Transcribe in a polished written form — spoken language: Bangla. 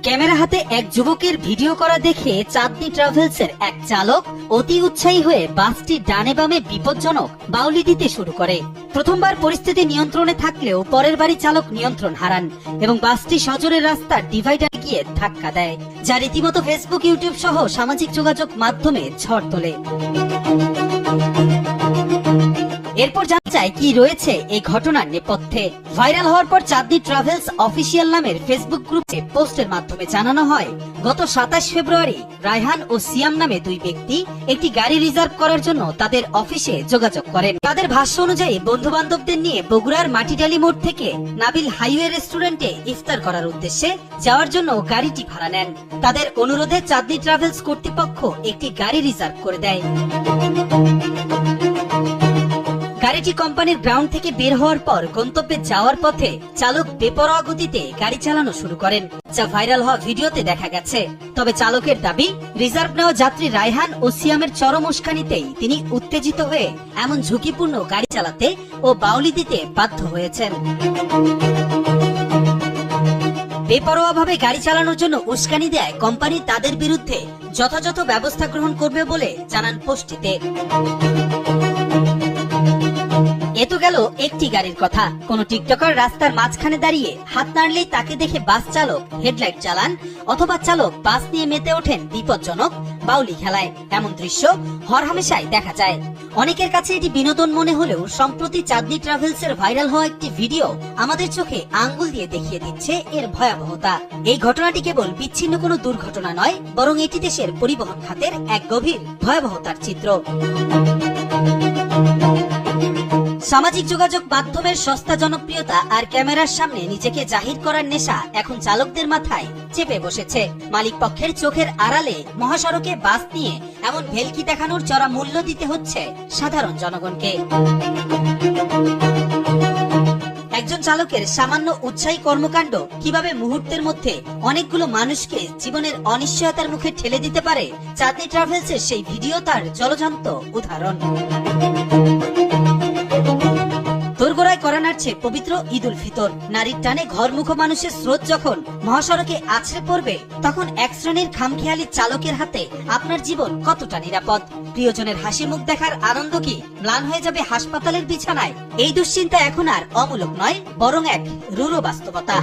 ক্যামেরা হাতে এক যুবকের ভিডিও করা দেখে চাঁদনী ট্রাভেলসের এক চালক অতি উৎসাহী হয়ে বাসটি ডানে বামে বিপজ্জনক বাউলি দিতে শুরু করে। প্রথমবার পরিস্থিতি নিয়ন্ত্রণে থাকলেও পরের বারই চালক নিয়ন্ত্রণ হারান এবং বাসটি সজোরের রাস্তার ডিভাইডারে গিয়ে ধাক্কা দেয়, যা রীতিমতো ফেসবুক, ইউটিউব সহ সামাজিক যোগাযোগ মাধ্যমে ঝড় তোলে। এরপর জানা যায় কি রয়েছে এই ঘটনার নেপথ্যে। ভাইরাল হওয়ার পর চাঁদনী ট্রাভেলস অফিসিয়াল নামের ফেসবুক গ্রুপে পোস্টের মাধ্যমে জানানো হয়, গত 27 ফেব্রুয়ারি রায়হান ও সিয়াম নামে দুই ব্যক্তি একটি গাড়ি রিজার্ভ করার জন্য তাদের অফিসে যোগাযোগ করেন। তাদের ভাষ্য অনুযায়ী বন্ধু বান্ধবদের নিয়ে বগুড়ার মাটিডালি মোড় থেকে নাবিল হাইওয়ে রেস্টুরেন্টে ইফতার করার উদ্দেশ্যে যাওয়ার জন্য গাড়িটি ভাড়া নেন। তাদের অনুরোধে চাঁদনী ট্রাভেলস কর্তৃপক্ষ একটি গাড়ি রিজার্ভ করে দেয়। গাড়িটি কোম্পানির গ্রাউন্ড থেকে বের হওয়ার পর গন্তব্যে যাওয়ার পথে চালক বেপরোয়া গতিতে গাড়ি চালানো শুরু করেন, যা ভাইরাল হওয়া ভিডিওতে দেখা গেছে। তবে চালকের দাবি, রিজার্ভ নেওয়া যাত্রী রায়হান ও সিয়ামের চরম উস্কানিতেই তিনি উত্তেজিত হয়ে এমন ঝুঁকিপূর্ণ গাড়ি চালাতে ও বাউলি দিতে বাধ্য হয়েছেন। বেপরোয়াভাবে গাড়ি চালানোর জন্য উস্কানি দেয় কোম্পানি তাদের বিরুদ্ধে যথাযথ ব্যবস্থা গ্রহণ করবে বলে জানান পোস্টটিতে। এ তো গেল একটি গাড়ির কথা। কোন টিকটকার রাস্তার মাঝখানে দাঁড়িয়ে হাত নাড়লেই তাকে দেখে বাস চালক হেডলাইট চালান, অথবা চালক বাস নিয়ে মেতে ওঠেন বিপজ্জনক বাউলি খেলায়। এমন দৃশ্য হরহামেশাই দেখা যায়। অনেকের কাছে এটি বিনোদন মনে হলেও সম্প্রতি চাঁদনী ট্রাভেলসের ভাইরাল হওয়া একটি ভিডিও আমাদের চোখে আঙ্গুল দিয়ে দেখিয়ে দিচ্ছে এর ভয়াবহতা। এই ঘটনাটি কেবল বিচ্ছিন্ন কোনো দুর্ঘটনা নয়, বরং এটি দেশের পরিবহন খাতের এক গভীর ভয়াবহতার চিত্র। সামাজিক যোগাযোগ মাধ্যমের সস্তা জনপ্রিয়তা আর ক্যামেরার সামনে নিজেকে জাহির করার নেশা এখন চালকদের মাথায় চেপে বসেছে। মালিক পক্ষের চোখের আড়ালে মহাসড়কে বাস নিয়ে এমন ভেলকি দেখানোর চড়া মূল্য দিতে হচ্ছে সাধারণ জনগণকে। একজন চালকের সামান্য উৎসাহী কর্মকাণ্ড কিভাবে মুহূর্তের মধ্যে অনেকগুলো মানুষকে জীবনের অনিশ্চয়তার মুখে ঠেলে দিতে পারে, চাঁদনী ট্রাভেলসের সেই ভিডিও তার জ্বলজ্বন্ত উদাহরণ। দোরগোড়ায় করা নাড়ছে পবিত্র ঈদ উল ফিতর। নারীর টানে ঘরমুখ মানুষের স্রোত যখন মহাসড়কে আছড়ে পড়বে, তখন এক শ্রেণীর খামখেয়ালি চালকের হাতে আপনার জীবন কতটা নিরাপদ? প্রিয়জনের হাসি মুখ দেখার আনন্দ কি ম্লান হয়ে যাবে হাসপাতালের বিছানায়? এই দুশ্চিন্তা এখন আর অমূলক নয়, বরং এক রূঢ় বাস্তবতা।